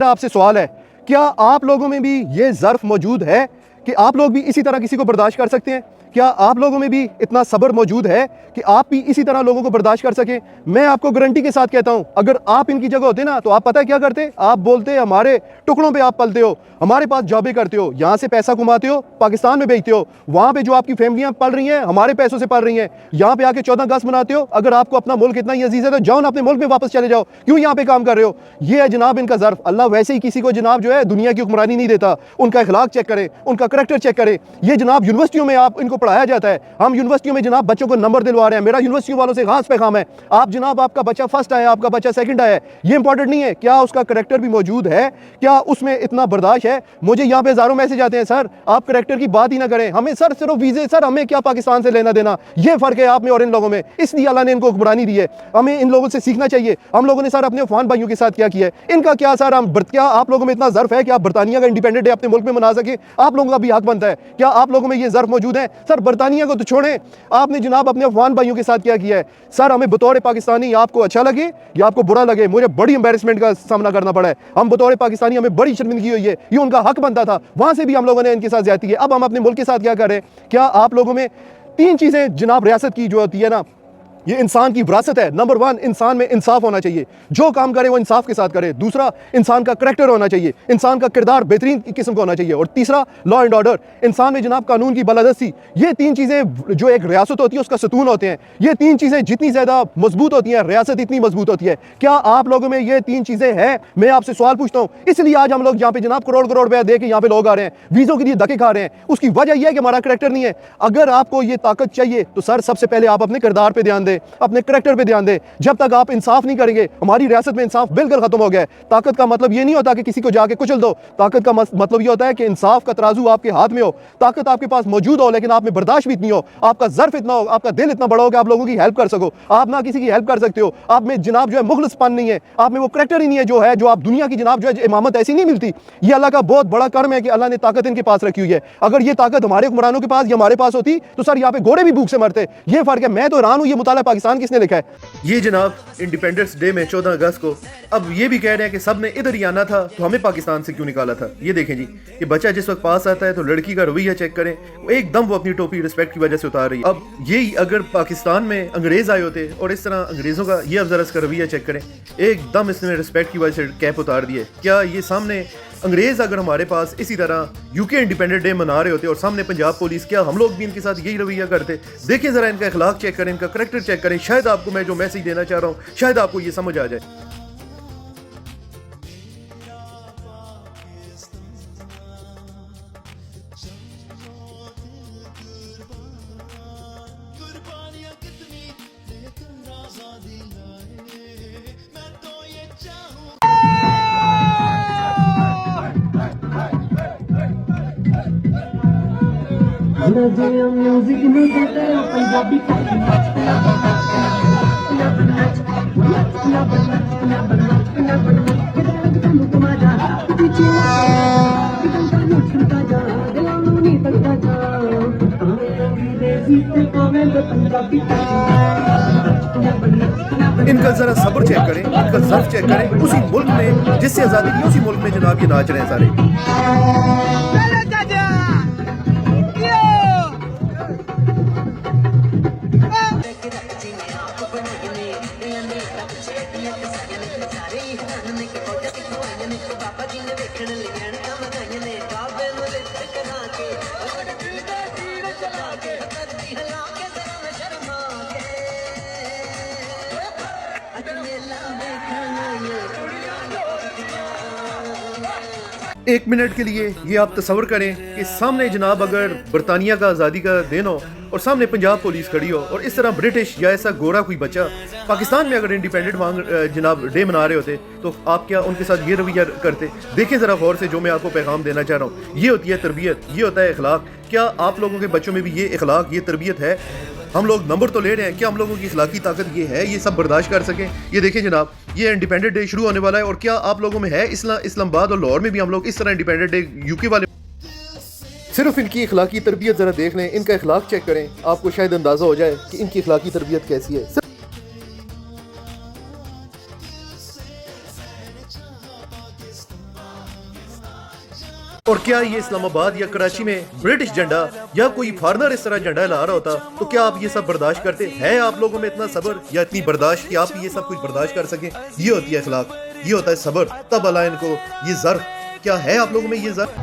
आपसे सवाल है, क्या आप लोगों में भी ये ज़र्फ मौजूद है कि आप लोग भी इसी तरह किसी को बर्दाश्त कर सकते हैं? क्या आप लोगों में भी इतना सब्र मौजूद है कि आप भी इसी तरह लोगों को बर्दाश्त कर सकें? मैं आपको गारंटी के साथ कहता हूं, अगर आप इनकी जगह होते ना तो आप पता है क्या करते? आप बोलते हमारे टुकड़ों पे आप पलते हो, हमारे पास जॉबें करते हो, यहाँ से पैसा कमाते हो, पाकिस्तान में भेजते हो, वहाँ पे जो आपकी फैमिलियाँ पल रही हैं हमारे पैसों से पल रही हैं, यहाँ पे आके 14 अगस्त मनाते हो। अगर आपको अपना मुल्क इतना ही अजीज है तो जाओ ना अपने मुल्क में वापस चले जाओ, क्यों यहाँ पे काम कर रहे हो? ये है जनाब इनका ज़र्फ। अल्लाह वैसे ही किसी को जनाब जो है दुनिया की हुक्मरानी नहीं देता। उनका अखलाक चेक करें, उनका करैक्टर चेक करें। ये जनाब यूनिवर्सिटियों में आप इनको पढ़ाया जाता है, हम यूनिवर्सिटियों में जनाब बच्चों को नंबर दिलवा रहे हैं। मेरा यूनिवर्सिटी वालों से खास पैगाम है, आप जनाब आपका बच्चा फर्स्ट आया, आपका बच्चा सेकंड आया, ये इंपॉर्टेंट नहीं है, क्या उसका करैक्टर भी मौजूद है, क्या उसमें इतना बर्दाश्त है? मुझे यहाँ पे हजारों मैसेज आते हैं, सर आप करैक्टर की बात ही ना करें, हमें सर सिर्फ वीजे, सर हमें क्या पाकिस्तान से लेना देना? ये फर्क है आप में और इन लोगों में, इसलिए अल्लाह ने इनको हुक्मरानी दी है। हमें इन लोगों से सीखना चाहिए। हम लोगों ने सर अपने अफगान भाइयों के साथ क्या किया है, इनका क्या सर? क्या आप लोगों में इतना ज़र्फ है कि आप बरतानिया का इंडिपेंडेंट डे अपने मुल्क में मना सके? आप लोगों का भी हक बनता है। क्या आप लोगों में ये ज़र्फ मौजूद है? सर बरतानिया को तो छोड़ें, आपने जनाब अपने अफगान भाइयों के साथ क्या किया है? सर हमें बतौर पाकिस्तानी, आपको अच्छा लगे या आपको बुरा लगे, मुझे बड़ी एम्बेरसमेंट का सामना करना पड़ा है। हम बतौर पाकिस्तानी, हमें बड़ी शर्मिंदगी हुई है, ये उनका हक बनता था, वहां से भी हम लोगों ने इनके साथ ज्यादती है। अब हम अपने मुल्क के साथ क्या कर रहे हैं? क्या आप लोगों में तीन चीजें जनाब रियासत की जो होती है ना, ये इंसान की विरासत है। नंबर 1, इंसान में इंसाफ होना चाहिए, जो काम करे वो इंसाफ के साथ करे। दूसरा, इंसान का करैक्टर होना चाहिए, इंसान का किरदार बेहतरीन किस्म का होना चाहिए। और तीसरा, लॉ एंड ऑर्डर, इंसान में जनाब कानून की बालादस्ती। ये तीन चीज़ें जो एक रियासत होती है उसका सतून होते हैं। ये तीन चीज़ें जितनी ज़्यादा मजबूत होती हैं, रियासत इतनी मजबूत होती है। क्या आप लोगों में ये तीन चीज़ें हैं? मैं आपसे सवाल पूछता हूँ। इसलिए आज हम लोग यहाँ पे जनाब करोड़ करोड़ रुपया दे के यहाँ पे लोग आ रहे हैं, वीज़ों के लिए धक्के खा रहे हैं। उसकी वजह यह है कि हमारा करैक्टर नहीं है। अगर आपको ये ताकत चाहिए तो सर सबसे पहले आप अपने किरदार पर ध्यान दें, अपने करैक्टर पे ध्यान दें। जब तक आप इंसाफ नहीं करेंगे, हमारी रियासत में इंसाफ बिल्कुल खत्म हो गया है। ताकत का मतलब ये नहीं होता कि किसी को जाके कुचल दो, ताकत का मतलब ये होता है कि इंसाफ का तराजू आपके हाथ में हो, ताकत आपके पास मौजूद हो, लेकिन आप में बर्दाश्त भी इतनी हो, आपका ज़र्फ इतना हो, आपका दिल इतना बड़ा हो कि आप लोगों की हेल्प कर सको। आप ना किसी की हेल्प कर सकते हो, आप में जनाब जो है मुखलिसपन नहीं है, आप में वो करैक्टर ही नहीं है जो आप दुनिया की जनाब जो है इमामत ऐसी नहीं मिलती। ये अल्लाह का बहुत बड़ा कर्म है कि अल्लाह ने ताकत इनके पास रखी हुई है। अगर ये ताकत हमारे हुक्मरानों के पास या हमारे पास होती तो सर यहाँ पे घोड़े भी भूख से मरते। ये फर्क है। मैं तो हैरान हूँ, ये मुताला पाकिस्तान किसने लिखा है? ये जनाब इंडिपेंडेंस डे में 14 अगस्त को अब ये भी कह रहे हैं कि सब ने इधर ही आना था, तो हमें पाकिस्तान से क्यों निकाला था? ये देखें जी, ये बच्चा जिस वक्त पास आता है तो लड़की का रवैया चेक करें, एकदम वो अपनी टोपी रिस्पेक्ट की वजह से उतार रही है। अब ये अगर पाकिस्तान में अंग्रेज आए होते और इस तरह अंग्रेजों का ये अब जरा इसका रवैया चेक करें, एकदम इसने रिस्पेक्ट की वजह से कैप उतार दी है। क्या ये सामने अंग्रेज अगर हमारे पास इसी तरह यूके इंडिपेंडेंट डे मना रहे होते और सामने पंजाब पुलिस, क्या हम लोग भी इनके साथ यही रवैया करते? देखें जरा, इनका अखलाक चेक करें, इनका करैक्टर चेक करें, शायद आपको मैं जो मैसेज देना चाह रहा हूँ शायद आपको ये समझ आ जाए। म्यूजिक नहीं देते पंजाबी इनका जरा सब्र चेक करें, इनका ज़र्फ चेक करें। उसी मुल्क में जिससे आज़ादी थी उसी मुल्क में जनाब ये नाच रहे हैं सारे। एक मिनट के लिए ये आप तस्वर करें कि सामने जनाब अगर बरतानिया का आज़ादी का दिन हो और सामने पंजाब पुलिस खड़ी हो और इस तरह ब्रिटिश या ऐसा गोरा कोई बच्चा पाकिस्तान में अगर इंडिपेंडेंट जनाब डे मना रहे होते तो आप क्या उनके साथ ये रवैया करते? देखें ज़रा गौर से, जो मैं आपको पैगाम देना चाह रहा हूँ, ये होती है तरबियत, ये होता है अखलाक। क्या आप लोगों के बच्चों में भी ये अखलाक, ये तरबियत है? हम लोग नंबर तो ले रहे हैं, क्या हम लोगों की अखलाकी ताकत ये है, ये सब बर्दाश्त कर सकें? ये देखें जनाब, ये इंडिपेंडेंट डे शुरू होने वाला है और क्या आप लोगों में है? इस्लामाबाद और लाहौर में भी हम लोग इस तरह इंडिपेंडेंट डे यूके वाले, सिर्फ इनकी अखलाकी तरबियत ज़रा देख लें, इनका अखलाक चेक करें, आपको शायद अंदाज़ा हो जाए कि इनकी अखलाकी तरबियत कैसी है। और क्या ये इस्लामाबाद या कराची में ब्रिटिश झंडा या कोई फॉरनर इस तरह झंडा लहरा रहा होता तो क्या आप ये सब बर्दाश्त करते? है आप लोगों में इतना सब्र या इतनी बर्दाश्त कि आप ये सब कुछ बर्दाश्त कर सकें? ये होती है अखलाक, ये होता है सब्र। तब अल्लाह इनको ये ज़र्फ, क्या है आप लोगों में ये ज़र्फ?